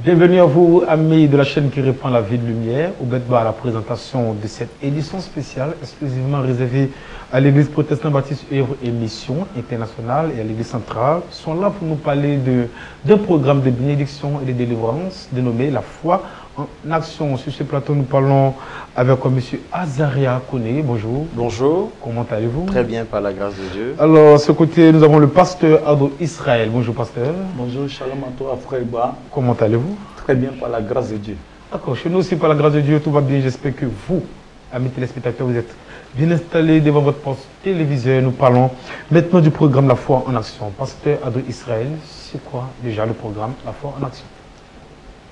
Bienvenue à vous, amis de la chaîne qui répand la vie de lumière. Au Betba à la présentation de cette édition spéciale exclusivement réservée à l'église protestante baptiste œuvre et mission internationale et à l'église centrale. Ils sont là pour nous parler d'un programme de bénédiction et de délivrance dénommé La foi en action. Sur ce plateau, nous parlons avec M. Azaria Kone. Bonjour. Bonjour. Comment allez-vous? Très bien, par la grâce de Dieu. Alors, à ce côté, nous avons le pasteur Ado Israël. Bonjour, pasteur. Bonjour, shalom à toi, frère Iba. Comment allez-vous? Très bien, par la grâce de Dieu. D'accord, chez nous aussi, par la grâce de Dieu, tout va bien. J'espère que vous, amis téléspectateurs, vous êtes bien installés devant votre poste téléviseur. Nous parlons maintenant du programme La foi en action. Pasteur Ado Israël, c'est quoi déjà le programme La foi en action?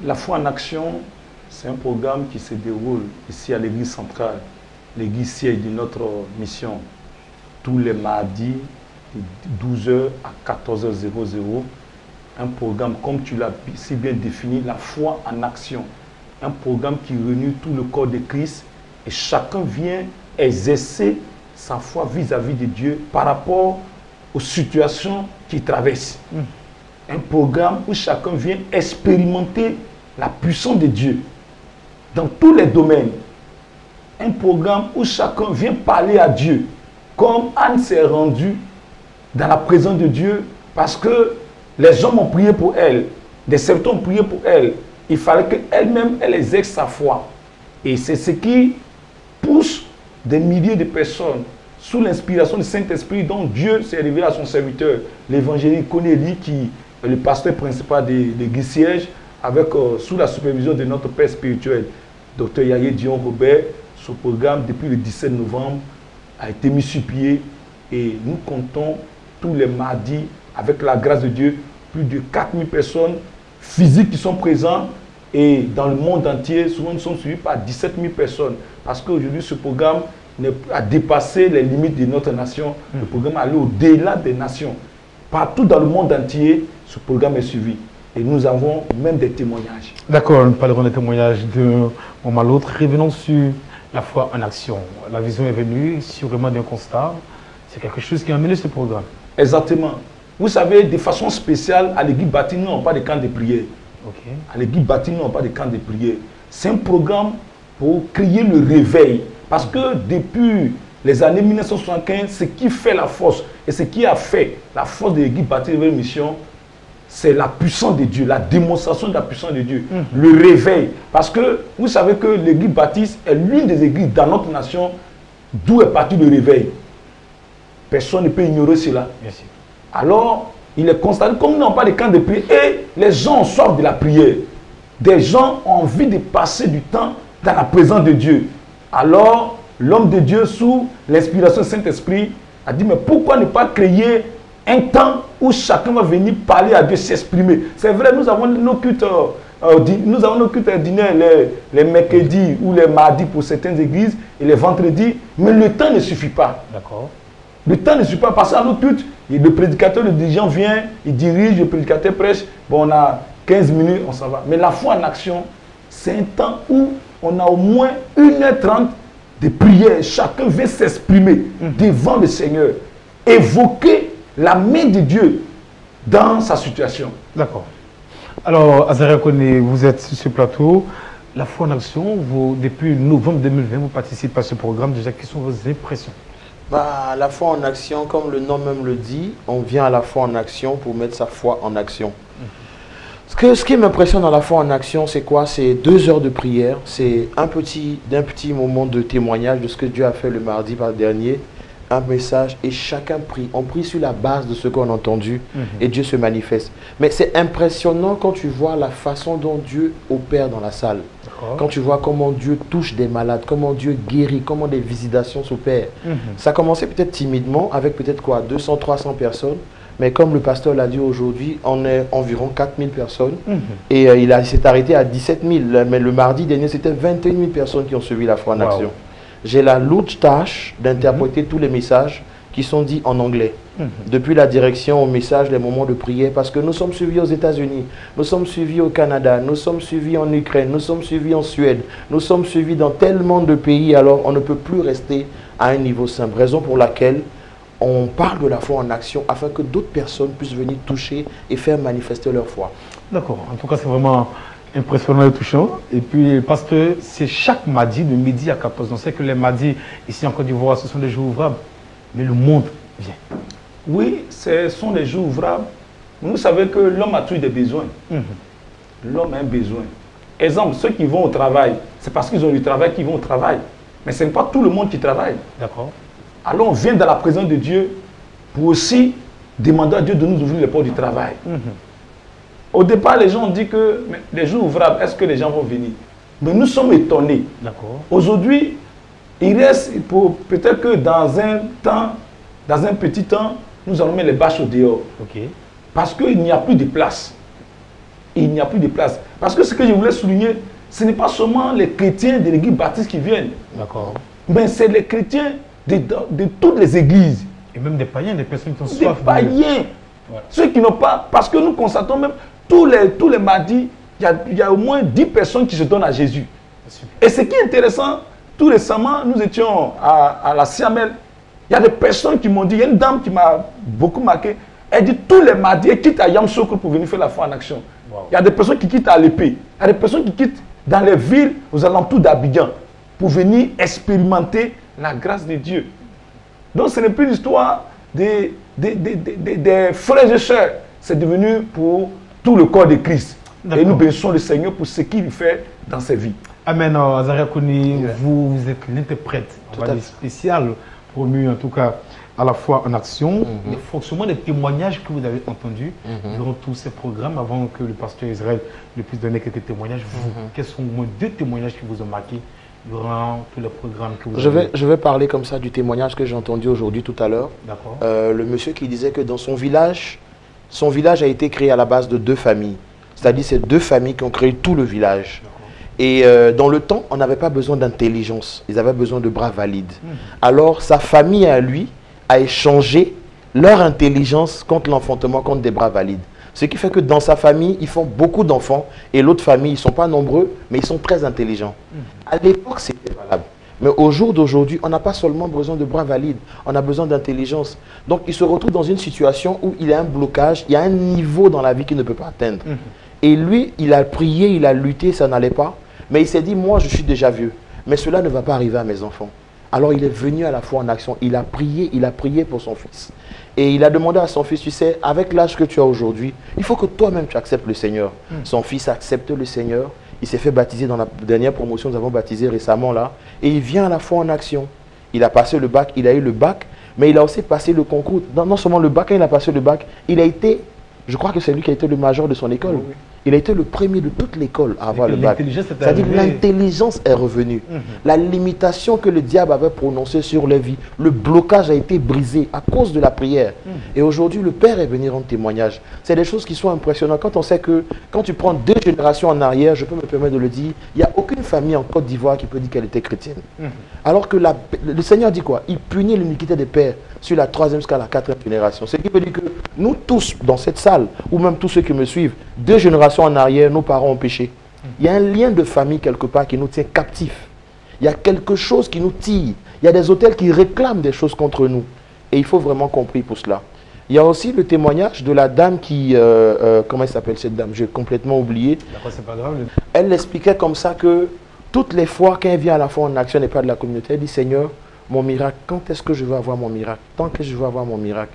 La foi en action, c'est un programme qui se déroule ici à l'église centrale, l'église siège de notre mission, tous les mardis de 12h à 14h00. Un programme, comme tu l'as si bien défini, la foi en action. Un programme qui réunit tout le corps de Christ et chacun vient exercer sa foi vis-à-vis de Dieu par rapport aux situations qu'il traverse. Un programme où chacun vient expérimenter la puissance de Dieu dans tous les domaines. Un programme où chacun vient parler à Dieu, comme Anne s'est rendue dans la présence de Dieu parce que les hommes ont prié pour elle, des serviteurs ont prié pour elle. Il fallait qu'elle-même, elle exerce sa foi. Et c'est ce qui pousse des milliers de personnes sous l'inspiration du Saint-Esprit dont Dieu s'est révélé à son serviteur, l'évangéliste Cornélie, qui est le pasteur principal de l'église siège, avec, sous la supervision de notre père spirituel, Dr Yahya Dion Robert. Ce programme, depuis le 17 novembre, a été mis sur pied et nous comptons tous les mardis, avec la grâce de Dieu, plus de 4000 personnes physiques qui sont présentes et dans le monde entier, souvent nous sommes suivis par 17 000 personnes. Parce qu'aujourd'hui, ce programme a dépassé les limites de notre nation. Le programme a allé au-delà des nations. Partout dans le monde entier, ce programme est suivi. Et nous avons même des témoignages. D'accord, nous parlerons des témoignages d'un moment à l'autre. Revenons sur la foi en action. La vision est venue sûrement d'un constat. C'est quelque chose qui a mené ce programme. Exactement. Vous savez, de façon spéciale, à l'église bâtie, nous n'avons pas de camp de prière. Okay. À l'église bâtie, nous n'avons pas de camp de prière. C'est un programme pour créer le réveil. Parce que depuis les années 1975, ce qui fait la force et ce qui a fait la force de l'église bâtie de mission, c'est la puissance de Dieu, la démonstration de la puissance de Dieu, le réveil. Parce que vous savez que l'église baptiste est l'une des églises dans notre nation d'où est parti le réveil. Personne ne peut ignorer cela. Merci. Alors, il est constaté, comme nous n'avons pas de camp de prière, et les gens ont soif de la prière. Des gens ont envie de passer du temps dans la présence de Dieu. Alors, l'homme de Dieu, sous l'inspiration du Saint-Esprit, a dit, mais pourquoi ne pas créer un temps où chacun va venir parler à Dieu, s'exprimer. C'est vrai, nous avons nos cultes ordinaires les mercredis ou les mardis pour certaines églises et les vendredis, mais le temps ne suffit pas. D'accord. Le temps ne suffit pas parce qu'à nos cultes, le prédicateur, le dirigeant vient, il dirige, le prédicateur prêche, bon, on a 15 minutes, on s'en va. Mais la foi en action, c'est un temps où on a au moins 1h30 de prière. Chacun veut s'exprimer devant le Seigneur, évoquer la main de Dieu dans sa situation. D'accord. Alors, Azaria Kone, vous êtes sur ce plateau. La foi en action, depuis novembre 2020, vous participez à ce programme. Déjà, quelles sont vos impressions? La foi en action, comme le nom même le dit, on vient à la foi en action pour mettre sa foi en action. Ce qui m'impressionne dans la foi en action, c'est quoi? C'est 2 heures de prière, c'est un petit moment de témoignage de ce que Dieu a fait le mardi dernier, un message et chacun prie. On prie sur la base de ce qu'on a entendu et Dieu se manifeste. Mais c'est impressionnant quand tu vois la façon dont Dieu opère dans la salle. Quand tu vois comment Dieu touche des malades, comment Dieu guérit, comment des visitations s'opèrent. Ça a commencé peut-être timidement avec peut-être quoi, 200, 300 personnes. Mais comme le pasteur l'a dit aujourd'hui, on est environ 4000 personnes. Et il s'est arrêté à 17 000. Mais le mardi dernier, c'était 21 000 personnes qui ont suivi la foi en action. J'ai la lourde tâche d'interpréter tous les messages qui sont dits en anglais. Depuis la direction au message, les moments de prière, parce que nous sommes suivis aux États-Unis, nous sommes suivis au Canada, nous sommes suivis en Ukraine, nous sommes suivis en Suède, nous sommes suivis dans tellement de pays, alors on ne peut plus rester à un niveau simple. Raison pour laquelle on parle de la foi en action afin que d'autres personnes puissent venir toucher et faire manifester leur foi. D'accord. En tout cas, c'est vraiment Impressionnant et touchant. Et puis, parce que c'est chaque mardi, de midi à 14h. On sait que les mardis, ici en Côte d'Ivoire, ce sont des jours ouvrables. Mais le monde vient. Oui, ce sont des jours ouvrables. Vous savez que l'homme a toujours des besoins. L'homme a un besoin. Exemple, ceux qui vont au travail, c'est parce qu'ils ont du travail qu'ils vont au travail. Mais ce n'est pas tout le monde qui travaille. D'accord. Alors on vient dans la présence de Dieu pour aussi demander à Dieu de nous ouvrir les portes du travail. Au départ, les gens ont dit que les jours ouvrables, est-ce que les gens vont venir? Mais nous sommes étonnés. Aujourd'hui, il reste, peut-être que dans un petit temps, nous allons mettre les bâches au dehors. Parce qu'il n'y a plus de place. Il n'y a plus de place. Parce que ce que je voulais souligner, ce n'est pas seulement les chrétiens de l'église baptiste qui viennent. Mais c'est les chrétiens de toutes les églises. Et même des païens, des personnes qui ont soif. Des païens. Ceux qui n'ont pas... Parce que nous constatons même, tous les mardis, il y a au moins 10 personnes qui se donnent à Jésus. Et ce qui est intéressant, tout récemment, nous étions à la Siamel. Il y a des personnes qui m'ont dit, il y a une dame qui m'a beaucoup marqué. Elle dit tous les mardis, elle quitte à Yamoussoukro pour venir faire la foi en action. Il y a des personnes qui quittent à l'épée. Il y a des personnes qui quittent dans les villes aux alentours d'Abidjan pour venir expérimenter la grâce de Dieu. Donc ce n'est plus l'histoire des frères et sœurs. C'est devenu pour tout le corps de Christ. Et nous bénissons le Seigneur pour ce qu'il fait dans ses vies. Amen. Azaria Kouni, vous êtes l'interprète spécial, promu en tout cas à la fois en action, le fonctionnement des témoignages que vous avez entendus durant tous ces programmes, avant que le pasteur Israël ne puisse donner quelques témoignages. Quels sont au moins 2 témoignages qui vous ont marqué durant tous les programmes que vous avez? Je vais parler comme ça du témoignage que j'ai entendu aujourd'hui tout à l'heure. Le monsieur qui disait que dans son village a été créé à la base de 2 familles. C'est-à-dire c'est 2 familles qui ont créé tout le village. Et dans le temps, on n'avait pas besoin d'intelligence. Ils avaient besoin de bras valides. Alors sa famille à lui a échangé leur intelligence contre l'enfantement, contre des bras valides. Ce qui fait que dans sa famille, ils font beaucoup d'enfants et l'autre famille, ils ne sont pas nombreux, mais ils sont très intelligents. À l'époque, c'était valable. Mais au jour d'aujourd'hui, on n'a pas seulement besoin de bras valides, on a besoin d'intelligence. Donc, il se retrouve dans une situation où il y a un blocage, il y a un niveau dans la vie qu'il ne peut pas atteindre. Et lui, il a prié, il a lutté, ça n'allait pas. Mais il s'est dit, moi, je suis déjà vieux, mais cela ne va pas arriver à mes enfants. Alors il est venu à la foi en action, il a prié pour son fils. Et il a demandé à son fils, tu sais, avec l'âge que tu as aujourd'hui, il faut que toi-même tu acceptes le Seigneur. Son fils accepte le Seigneur, il s'est fait baptiser dans la dernière promotion, nous avons baptisé récemment là, et il vient à la foi en action. Il a passé le bac, il a eu le bac, mais il a aussi passé le concours. Non seulement le bac, quand il a passé le bac, il a été, je crois que c'est lui qui a été le major de son école. Il a été le premier de toute l'école à avoir le bac. C'est-à-dire que l'intelligence est revenue. La limitation que le diable avait prononcée sur les vies, le blocage a été brisé à cause de la prière. Et aujourd'hui, le Père est venu rendre témoignage. C'est des choses qui sont impressionnantes. Quand on sait que, quand tu prends 2 générations en arrière, je peux me permettre de le dire, il n'y a aucune famille en Côte d'Ivoire qui peut dire qu'elle était chrétienne. Alors que le Seigneur dit quoi? Il punit l'iniquité des pères sur la 3e jusqu'à la 4e génération. Ce qui veut dire que nous tous, dans cette salle, ou même tous ceux qui me suivent, 2 générations en arrière, nos parents ont péché. Il y a un lien de famille quelque part qui nous tient captifs. Il y a quelque chose qui nous tire. Il y a des autels qui réclament des choses contre nous. Et il faut vraiment compris pour cela. Il y a aussi le témoignage de la dame qui... comment elle s'appelle cette dame? J'ai complètement oublié. C'est pas grave. Elle expliquait comme ça que toutes les fois qu'elle vient à la foi en action et pas de la communauté, elle dit, Seigneur, mon miracle, quand est-ce que je vais avoir mon miracle? Tant que je vais avoir mon miracle.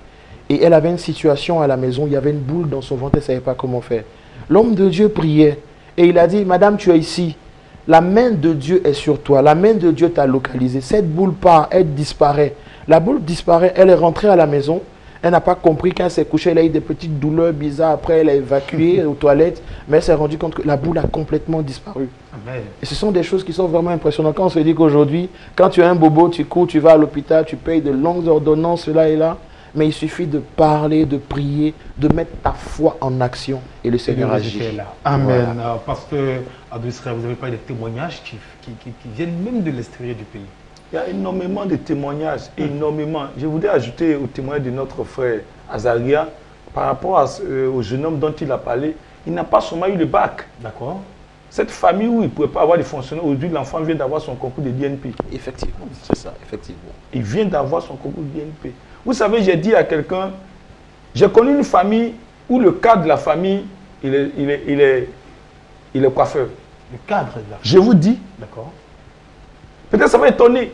Et elle avait une situation à la maison, il y avait une boule dans son ventre, elle ne savait pas comment faire. L'homme de Dieu priait et il a dit, Madame, tu es ici. La main de Dieu est sur toi. La main de Dieu t'a localisé. Cette boule part, elle disparaît. La boule disparaît, elle est rentrée à la maison. Elle n'a pas compris quand elle s'est couchée, elle a eu des petites douleurs bizarres. Après, elle a évacué aux toilettes. Mais elle s'est rendue compte que la boule a complètement disparu. Amen. Et ce sont des choses qui sont vraiment impressionnantes. Quand on se dit qu'aujourd'hui, quand tu as un bobo, tu cours, tu vas à l'hôpital, tu payes de longues ordonnances, là et là. Mais il suffit de parler, de prier, de mettre ta foi en action et le Seigneur agit. Amen. Voilà. Parce que, Abdou Israël, vous avez parlé des témoignages qui viennent même de l'extérieur du pays. Il y a énormément de témoignages, énormément. Je voudrais ajouter au témoignage de notre frère Azaria, par rapport au jeune homme dont il a parlé, il n'a pas seulement eu le bac. D'accord. Cette famille où il ne pouvait pas avoir de fonctionnaires, aujourd'hui l'enfant vient d'avoir son concours de DNP. Effectivement, c'est ça, effectivement. Il vient d'avoir son concours de DNP. Vous savez, j'ai dit à quelqu'un, j'ai connu une famille où le cadre de la famille, il il est coiffeur. Le cadre de la... Je vous dis, D'accord. peut-être ça va étonner.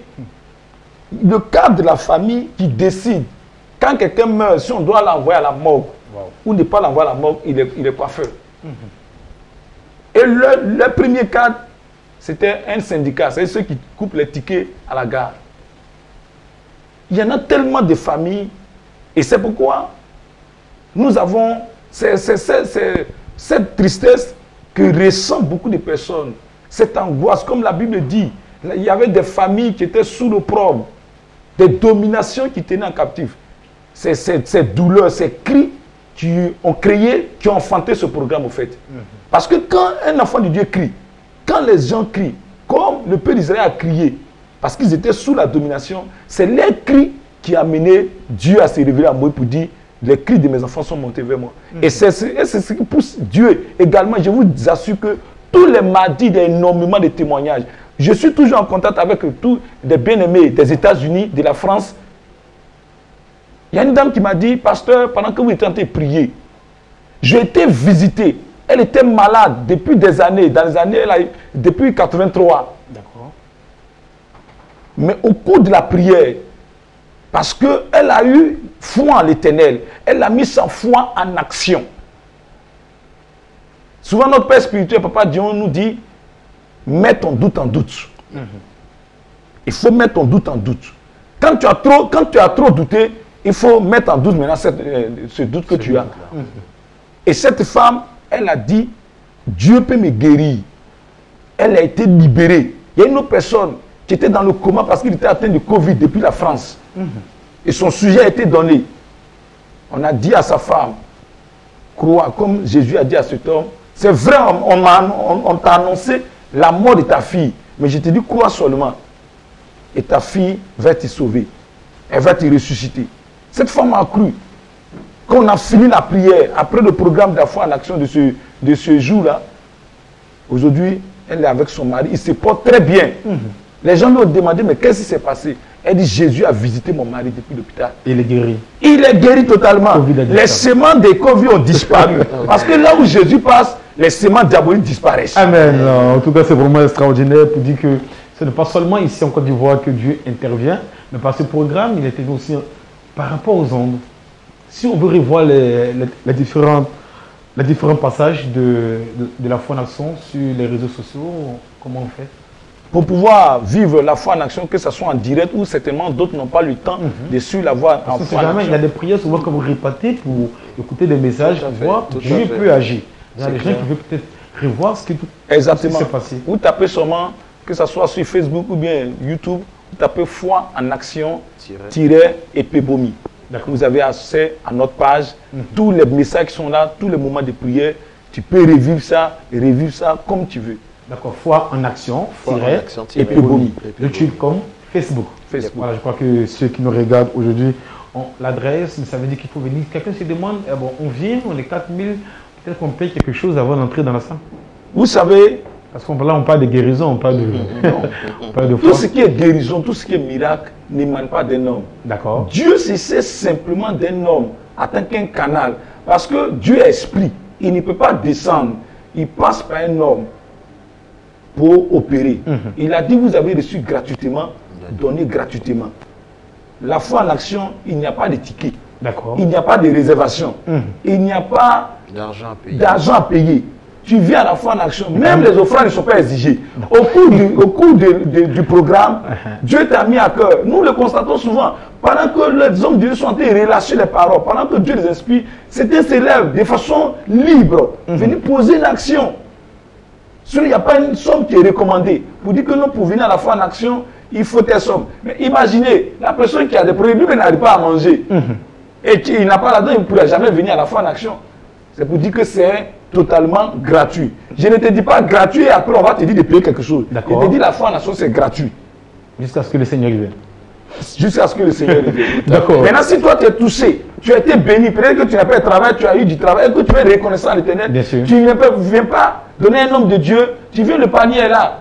Le cadre de la famille qui décide, quand quelqu'un meurt, si on doit l'envoyer à la morgue, ou ne pas l'envoyer à la morgue, il est coiffeur. Et le premier cadre, c'était un syndicat, c'est ceux qui coupent les tickets à la gare. Il y en a tellement de familles, et c'est pourquoi nous avons cette tristesse que ressentent beaucoup de personnes, cette angoisse, comme la Bible dit. Il y avait des familles qui étaient sous l'opprobre, des dominations qui tenaient en captif. Ces douleurs, ces cris qui ont créé, qui ont enfanté ce programme au fait. Parce que quand un enfant de Dieu crie, quand les gens crient, comme le peuple d'Israël a crié, parce qu'ils étaient sous la domination, c'est les cris qui a amené Dieu à se révéler à Moïse pour dire, les cris de mes enfants sont montés vers moi. Et c'est ce qui pousse Dieu également. Je vous assure que tous les mardis, il y a énormément de témoignages. Je suis toujours en contact avec tous les bien-aimés des États-Unis, de la France. Il y a une dame qui m'a dit, pasteur, pendant que vous étiez en train de prier, j'ai été visité. Elle était malade depuis des années, dans les années, depuis 83. D'accord. Mais au cours de la prière, parce qu'elle a eu foi en l'Éternel, elle a mis sa foi en action. Souvent, notre Père spirituel, Papa Dion, nous dit, mets ton doute en doute. Il faut mettre ton doute en doute. Quand tu as trop douté, il faut mettre en doute maintenant ce doute que tu as. Et cette femme, elle a dit, Dieu peut me guérir. Elle a été libérée. Il y a une autre personne qui était dans le coma parce qu'il était atteint de Covid depuis la France. Et son sujet a été donné. On a dit à sa femme, crois, comme Jésus a dit à cet homme, c'est vrai, on t'a annoncé la mort de ta fille. Mais je te dis, crois seulement. Et ta fille va te sauver. Elle va te ressusciter. Cette femme a cru. Quand on a fini la prière, après le programme de la foi en action de ce jour-là, aujourd'hui, elle est avec son mari. Il se porte très bien. Les gens lui ont demandé, mais qu'est-ce qui s'est passé? Elle dit, Jésus a visité mon mari depuis l'hôpital. Il est guéri. Il est guéri totalement. Les semences des Covid ont disparu. Parce que là où Jésus passe, les semences diaboliques disparaissent. Amen. En tout cas, c'est vraiment extraordinaire pour dire que ce n'est pas seulement ici en Côte d'Ivoire que Dieu intervient, mais par ce programme, il intervient aussi par rapport aux ondes. Si on veut revoir les différents passages de la foi en action sur les réseaux sociaux, comment on fait? Pour pouvoir vivre la foi en action, que ce soit en direct ou certainement d'autres n'ont pas le temps de suivre la voie en foi en action. Il y a des prières souvent que vous répétez pour écouter des messages, pour voir Dieu peut agir. Il y a des gens qui veulent peut-être revoir ce qui s'est passé. Vous tapez seulement, que ce soit sur Facebook ou bien YouTube, vous tapez foi en action Epebomi. Vous avez accès à notre page, tous les messages qui sont là, tous les moments de prière, tu peux revivre ça comme tu veux. D'accord, foi en action, Epebomi. YouTube comme Facebook. Voilà, je crois que ceux qui nous regardent aujourd'hui ont l'adresse, mais ça veut dire qu'il faut venir. Quelqu'un se demande, bon, on vient, on est 4000, peut-être qu'on paye quelque chose avant d'entrer dans la salle. Vous savez, parce qu'on là on parle de guérison, on parle de tout ce qui est guérison, tout ce qui est miracle n'émane pas d'un homme. D'accord. Dieu se sert simplement d'un homme en tant qu'un canal. Parce que Dieu est esprit. Il ne peut pas descendre. Il passe par un homme pour opérer. Il a dit, vous avez reçu gratuitement, donné gratuitement. La foi en action, il n'y a pas de ticket. D'accord. Il n'y a pas de réservation. Il n'y a pas d'argent à payer. Tu viens à la foi en action. Même les offrandes ne sont pas exigées. Au cours du programme, Dieu t'a mis à cœur. Nous le constatons souvent. Pendant que les hommes de Dieu sont en train de relâcher les paroles, pendant que Dieu les inspire, certains s'élèvent de façon libre, venir poser une action. Il n'y a pas une somme qui est recommandée. Pour dire que non, pour venir à la foi en action, il faut telle somme. Mais imaginez, la personne qui a des problèmes, lui, n'arrive pas à manger. Et il n'a pas là-dedans, il ne pourra jamais venir à la foi en action. C'est pour dire que c'est totalement gratuit. Je ne te dis pas gratuit et après on va te dire de payer quelque chose. Je te dis la foi en action, c'est gratuit. Jusqu'à ce que le Seigneur vienne. jusqu'à ce que le Seigneur revienne. D'accord. Maintenant, si toi tu es touché, tu as été béni, peut-être que tu n'as pas de travail, tu as eu du travail, et que tu es reconnaissant à l'Éternel, tu ne viens pas donner un homme de Dieu, tu viens, le panier est là,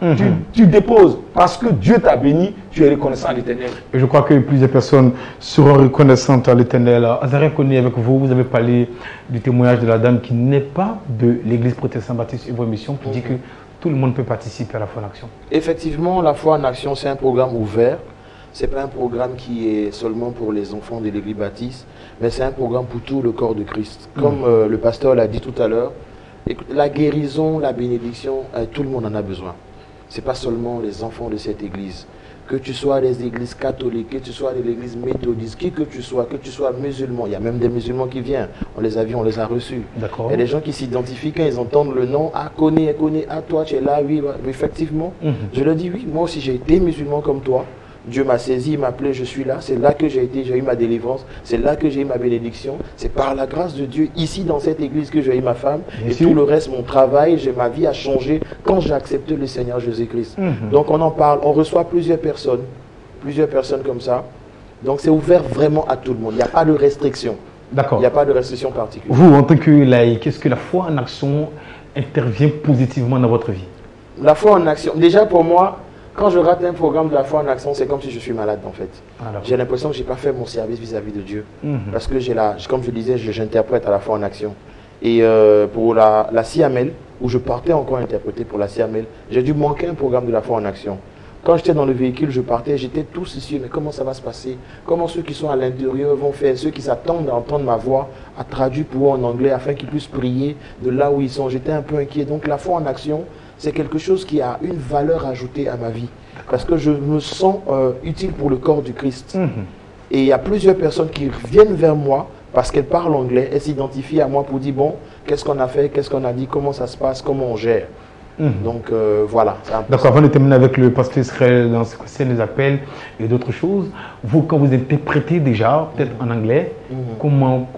tu déposes, parce que Dieu t'a béni, tu es reconnaissant à l'Éternel. Et je crois que plusieurs personnes seront reconnaissantes à l'Éternel. Azarien Koné, avec vous, vous avez parlé du témoignage de la dame qui n'est pas de l'église protestante baptiste Œuvre et Mission, qui dit que tout le monde peut participer à la foi en action. Effectivement, la foi en action, c'est un programme ouvert. Ce n'est pas un programme qui est seulement pour les enfants de l'église baptiste, mais c'est un programme pour tout le corps de Christ. Comme le pasteur l'a dit tout à l'heure, la guérison, la bénédiction, tout le monde en a besoin. Ce n'est pas seulement les enfants de cette église. Que tu sois des églises catholiques, que tu sois de l'église méthodiste, qui que tu sois musulman. Il y a même des musulmans qui viennent. On les a vus, on les a reçus. Il y a des gens qui s'identifient quand ils entendent le nom. Ah, connais, ah, toi, tu es là, oui, effectivement. Je leur dis, oui, moi aussi j'ai été musulman comme toi. Dieu m'a saisi, il m'a appelé, je suis là. C'est là que j'ai eu ma délivrance. C'est là que j'ai eu ma bénédiction. C'est par la grâce de Dieu, ici dans cette église, que j'ai eu ma femme. Et tout le reste, mon travail, ma vie a changé quand j'ai accepté le Seigneur Jésus-Christ. Donc on en parle, on reçoit plusieurs personnes comme ça. Donc c'est ouvert vraiment à tout le monde. Il n'y a pas de restriction. D'accord. Il n'y a pas de restriction particulière. Vous, en tant que laïc, est-ce que la foi en action intervient positivement dans votre vie? La foi en action, déjà pour moi, quand je rate un programme de la foi en action, c'est comme si je suis malade en fait. J'ai l'impression que je n'ai pas fait mon service vis-à-vis de Dieu. Parce que comme je disais, j'interprète à la foi en action. Et pour la CIAMEL, où je partais encore interpréter pour la CIAMEL, j'ai dû manquer un programme de la foi en action. Quand j'étais dans le véhicule, je partais, j'étais tous ici, mais comment ça va se passer? Comment ceux qui sont à l'intérieur vont faire? Ceux qui s'attendent à entendre ma voix, à traduire pour eux en anglais, afin qu'ils puissent prier de là où ils sont. J'étais un peu inquiet. Donc la foi en action, c'est quelque chose qui a une valeur ajoutée à ma vie. Parce que je me sens utile pour le corps du Christ. Et il y a plusieurs personnes qui viennent vers moi parce qu'elles parlent anglais. Elles s'identifient à moi pour dire, bon, qu'est-ce qu'on a fait, qu'est-ce qu'on a dit, comment ça se passe, comment on gère. Donc voilà. D'accord, avant de terminer avec le pasteur Israël dans ce que les appels et d'autres choses, vous, quand vous interprétez déjà, peut-être en anglais, comment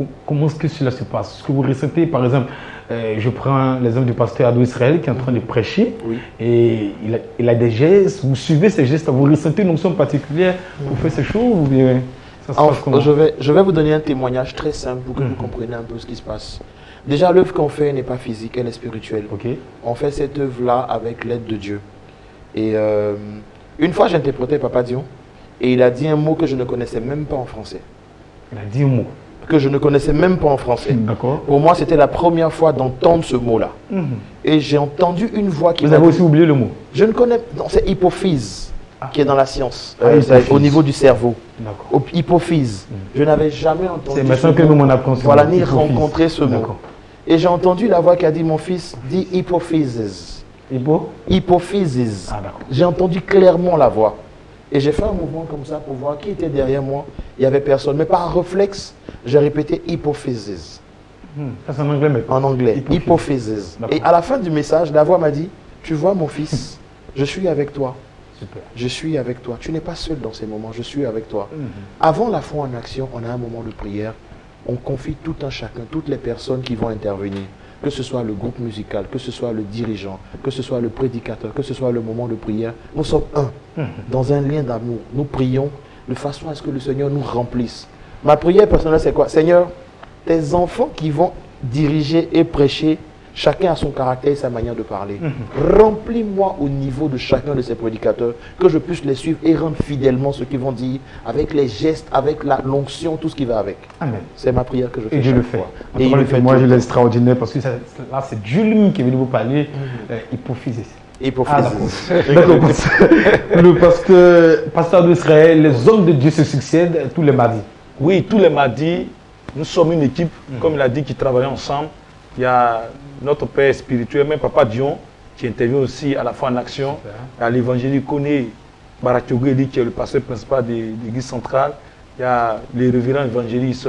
est-ce que cela se passe? Ce que vous ressentez, par exemple, je prends l'exemple du pasteur Adou Israël qui est en train de prêcher et il a des gestes, vous suivez ces gestes, vous ressentez une notion particulière pour faire ces choses ou bien ça se passe comment? Je vais vous donner un témoignage très simple pour que vous compreniez un peu ce qui se passe. Déjà, l'œuvre qu'on fait n'est pas physique, elle est spirituelle. On fait cette œuvre-là avec l'aide de Dieu. Et une fois, j'interprétais Papa Dion et il a dit un mot que je ne connaissais même pas en français. Il a dit un mot que je ne connaissais même pas en français. Pour moi, c'était la première fois d'entendre ce mot-là. Et j'ai entendu une voix qui... Vous avez aussi oublié le mot? Je ne connais... C'est hypophyse qui est dans la science, au niveau du cerveau. Hypophyse. Je n'avais jamais entendu. C'est maintenant que nous m'en apprenons. Voilà, ni rencontré ce mot. Et j'ai entendu la voix qui a dit, mon fils, dit hypophyses. Hypophyses. J'ai entendu clairement la voix. Et j'ai fait un mouvement comme ça pour voir qui était derrière moi. Il n'y avait personne. Mais par réflexe, j'ai répété hypophyses. Ça c'est en anglais maintenant. En anglais, hypophyses. Et à la fin du message, la voix m'a dit, tu vois mon fils, je suis avec toi. Super. Je suis avec toi. Tu n'es pas seul dans ces moments, je suis avec toi. Avant la foi en action, on a un moment de prière. On confie tout un chacun, toutes les personnes qui vont intervenir. Que ce soit le groupe musical, que ce soit le dirigeant, que ce soit le prédicateur, que ce soit le moment de prière. Nous sommes un, dans un lien d'amour. Nous prions de façon à ce que le Seigneur nous remplisse. Ma prière personnelle, c'est quoi? Seigneur, tes enfants qui vont diriger et prêcher, chacun a son caractère et sa manière de parler. Remplis-moi au niveau de chacun de ces prédicateurs, que je puisse les suivre et rendre fidèlement ce qu'ils vont dire, avec les gestes, avec l'onction, tout ce qui va avec. Amen. C'est ma prière que je fais. Et je le fais. Et il le fait. Moi, je l'ai extraordinaire parce que là, c'est Dieu lui qui est venu vous parler. Hypophyse. Hypophyse. D'accord. Le pasteur d'Israël, les hommes de Dieu se succèdent tous les mardis. Oui, tous les mardis, nous sommes une équipe, comme il a dit, qui travaille ensemble. Il y a notre père spirituel, même Papa Dion, qui intervient aussi à la fois en action. Il y a l'évangéliste Koné Baratiogueli, qui est le pasteur principal de l'église centrale. Il y a le révérend évangéliste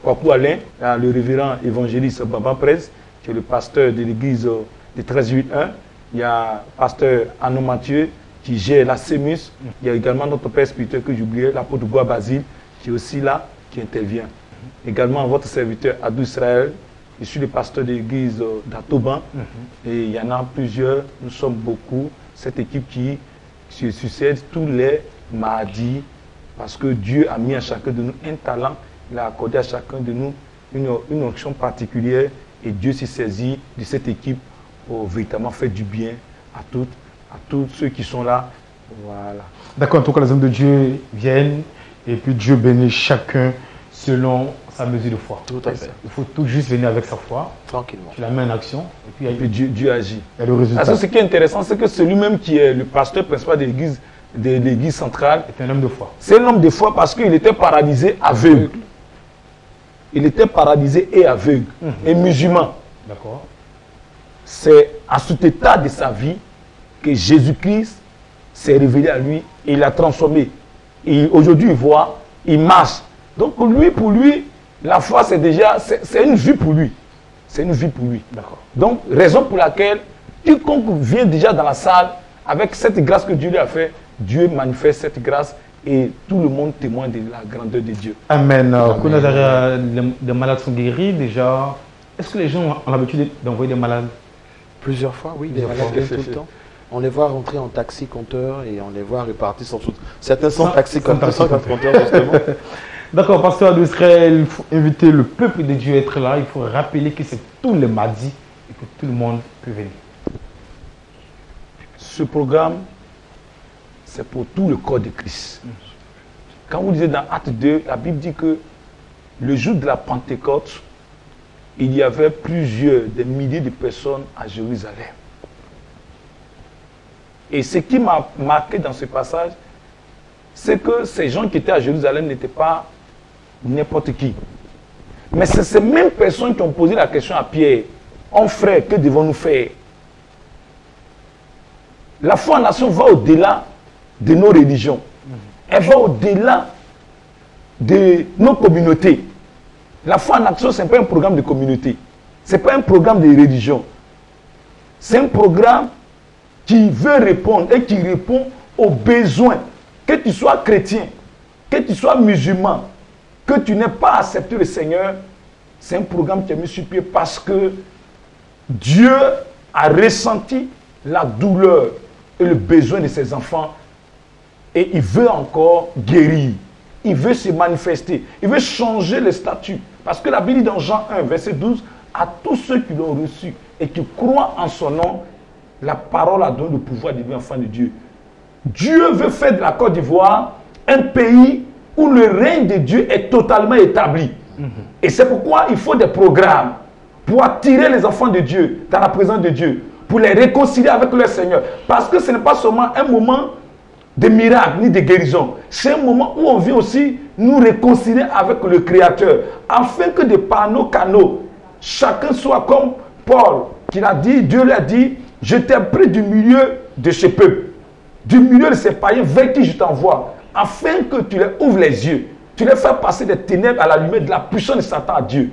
Kwaku Alain. Il y a le révérend évangéliste Baba Prez, qui est le pasteur de l'église de 1381. Il y a pasteur Arnaud Mathieu, qui gère la CEMUS. Il y a également notre père spirituel que j'oubliais, l'apôtre Goua Basile, qui est aussi là, qui intervient. Également votre serviteur Adou Israël. Je suis le pasteur de l'église d'Atoban et il y en a plusieurs, nous sommes beaucoup. Cette équipe qui se succède tous les mardis Parce que Dieu a mis à chacun de nous un talent, il a accordé à chacun de nous une onction particulière et Dieu s'est saisi de cette équipe pour véritablement faire du bien à tous ceux qui sont là. Voilà. D'accord, en tout cas, les hommes de Dieu viennent et puis Dieu bénit chacun selon sa mesure de foi. Tout à fait. Il faut tout juste venir avec sa foi. Tranquillement. Tu la mets en action et puis Dieu agit. il y a le résultat. Parce que ce qui est intéressant, c'est que celui-même qui est le pasteur principal de l'église centrale, C'est un homme de foi. c'est un homme de foi parce qu'il était paralysé aveugle. Il était paralysé et aveugle et musulman. D'accord. C'est à cet état de sa vie que Jésus-Christ s'est révélé à lui et il l'a transformé. Et aujourd'hui, il voit, il marche. Donc pour lui, la foi, c'est déjà, c'est une vie pour lui. C'est une vie pour lui. D'accord. Donc, raison pour laquelle, quiconque vient déjà dans la salle, avec cette grâce que Dieu lui a fait, Dieu manifeste cette grâce et tout le monde témoigne de la grandeur de Dieu. Amen. Les malades sont guéris déjà. Est-ce que les gens ont l'habitude d'envoyer des malades? Plusieurs fois, oui, des Plusieurs malades fois. viennent tout le temps. On les voit rentrer en taxi compteur et on les voit répartis sans tout. Certains sont Sans- taxi sans taxi compteurs, justement. D'accord, pasteur d'Israël, il faut inviter le peuple de Dieu à être là. Il faut rappeler que c'est tous les mardis et que tout le monde peut venir. Ce programme, c'est pour tout le corps de Christ. Quand vous lisez dans Acte 2, la Bible dit que le jour de la Pentecôte, il y avait des milliers de personnes à Jérusalem. Et ce qui m'a marqué dans ce passage, c'est que ces gens qui étaient à Jérusalem n'étaient pas n'importe qui. Mais c'est ces mêmes personnes qui ont posé la question à Pierre. « frère, que devons-nous faire ?» La foi en nation va au-delà de nos religions. Elle va au-delà de nos communautés. La foi en action, ce n'est pas un programme de communauté. Ce n'est pas un programme de religion. C'est un programme qui veut répondre et qui répond aux besoins. Que tu sois chrétien, que tu sois musulman, que tu n'aies pas accepté le Seigneur, c'est un programme qui est mis sur pied parce que Dieu a ressenti la douleur et le besoin de ses enfants et il veut encore guérir. Il veut se manifester. Il veut changer le statut. Parce que la Bible dit dans Jean 1, verset 12, à tous ceux qui l'ont reçu et qui croient en son nom, la parole a donné le pouvoir de devenir enfant de Dieu. Dieu veut faire de la Côte d'Ivoire un pays où le règne de Dieu est totalement établi. Et c'est pourquoi il faut des programmes pour attirer les enfants de Dieu dans la présence de Dieu, pour les réconcilier avec leur Seigneur. Parce que ce n'est pas seulement un moment de miracle ni de guérison. C'est un moment où on vient aussi nous réconcilier avec le Créateur, afin que de par nos canaux, chacun soit comme Paul, qui l'a dit, Dieu lui a dit, je t'ai pris du milieu de ce peuple, du milieu de ces païens vers qui je t'envoie, afin que tu leur ouvres les yeux, tu les fais passer des ténèbres à la lumière de la puissance de Satan à Dieu.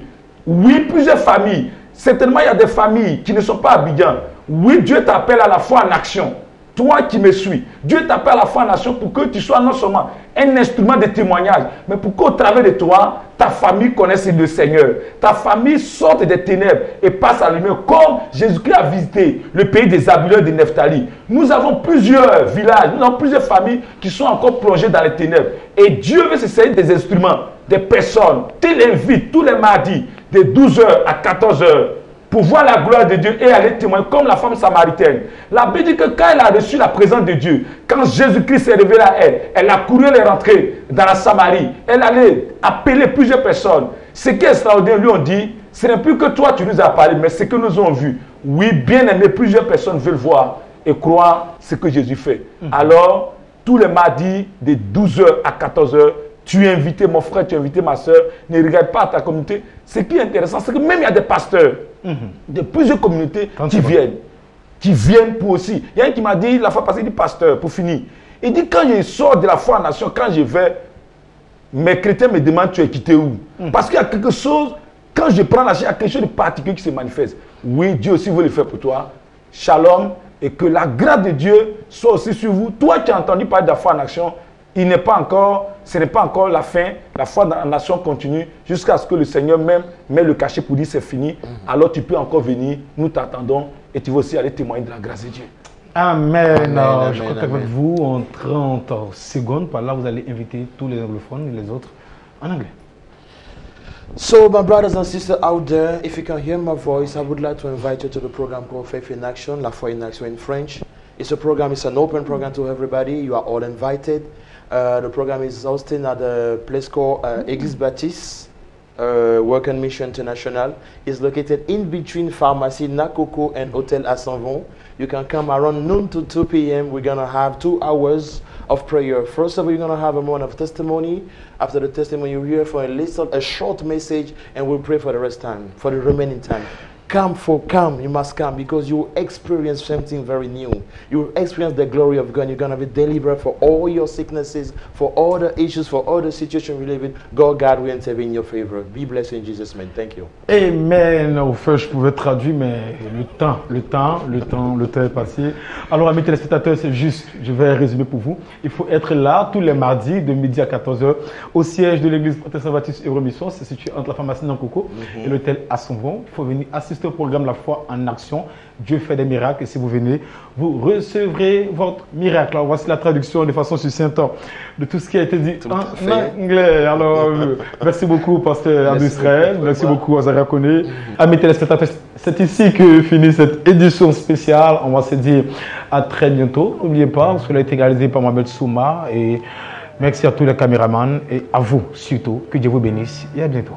Oui, plusieurs familles, certainement il y a des familles qui ne sont pas à Abidjan. Oui, Dieu t'appelle à la foi en action. Toi qui me suis, Dieu t'appelle à la foi en nation pour que tu sois non seulement un instrument de témoignage, mais pour qu'au travers de toi, ta famille connaisse le Seigneur. Ta famille sorte des ténèbres et passe à la lumière, comme Jésus-Christ a visité le pays des Zabulons de Nephtali. Nous avons plusieurs villages, nous avons plusieurs familles qui sont encore plongées dans les ténèbres. Et Dieu veut se servir des instruments, des personnes. Il invite tous les mardis, de 12h à 14h, pour voir la gloire de Dieu et aller témoigner comme la femme samaritaine. La Bible dit que quand elle a reçu la présence de Dieu, quand Jésus-Christ s'est révélé à elle, elle a couru, elle est rentrée dans la Samarie. Elle allait appeler plusieurs personnes. Ce qui est extraordinaire, lui on dit, ce n'est plus que toi tu nous as parlé, mais ce que nous avons vu. Oui, bien aimé, plusieurs personnes veulent voir et croire ce que Jésus fait. Alors, tous les mardis, de 12h à 14h, tu es invité, mon frère, tu es invité, ma soeur. Ne regarde pas ta communauté. Ce qui est intéressant, c'est que même il y a des pasteurs de plusieurs communautés qui viennent pour aussi. Il y a un qui m'a dit, la fois passée, il dit pasteur, pour finir. Il dit, quand je sors de la foi en nation, quand je vais, mes chrétiens me demandent, tu es quitté où? Parce qu'il y a quelque chose, quand je prends la chair, il y a quelque chose de particulier qui se manifeste. Oui, Dieu aussi veut le faire pour toi. Shalom, et que la grâce de Dieu soit aussi sur vous. Toi qui as entendu parler de la foi en action, ce n'est pas encore la fin. La foi dans la nation continue jusqu'à ce que le Seigneur même met le cachet pour dire c'est fini. Alors tu peux encore venir, nous t'attendons et tu vas aussi aller témoigner de la grâce de Dieu. Amen. Amen, Je amen, contacte avec amen. vous en 30 secondes. Par là, vous allez inviter tous les anglophones et les autres en anglais. So, my brothers and sisters out there, if you can hear my voice, I would like to invite you to the program called Faith in Action, La Foi in Action in French. It's a program, it's an open program to everybody. You are all invited. The program is hosted at a place called Église Baptiste, Work and Mission International. It's located in between Pharmacy Nakoko and Hotel Assanvon. You can come around noon to 2 p.m. We're going to have 2 hours of prayer. First of all, you're going to have a moment of testimony. After the testimony, you're here for a short message, and we'll pray for the rest time, for the remaining time. Come, you must come, because you will experience something very new. You will experience the glory of God. You're going to be delivered for all your sicknesses, for all the issues, for all the situations you live in. God will intervene in your favor. Be blessed in Jesus' name. Thank you. Amen. Au fait, je pouvais traduire, mais le temps est passé. Alors, amis téléspectateurs, c'est juste, je vais résumer pour vous. Il faut être là tous les mardis de midi à 14h au siège de l'église protestante baptiste Euromission. C'est situé entre la pharmacie Nankoko et l'hôtel Assanvon. Il faut venir assister au programme La Foi en Action. Dieu fait des miracles et si vous venez, vous recevrez votre miracle. Alors, voici la traduction de façon succincte de tout ce qui a été dit en anglais. Alors, merci beaucoup, pasteur Abdou Israël. Merci beaucoup, Azaria Kone. Amis téléspectateurs, c'est ici que finit cette édition spéciale. On va se dire à très bientôt. N'oubliez pas, cela a été réalisé par Mohamed Souma. Et merci à tous les caméramans et à vous surtout. Que Dieu vous bénisse et à bientôt.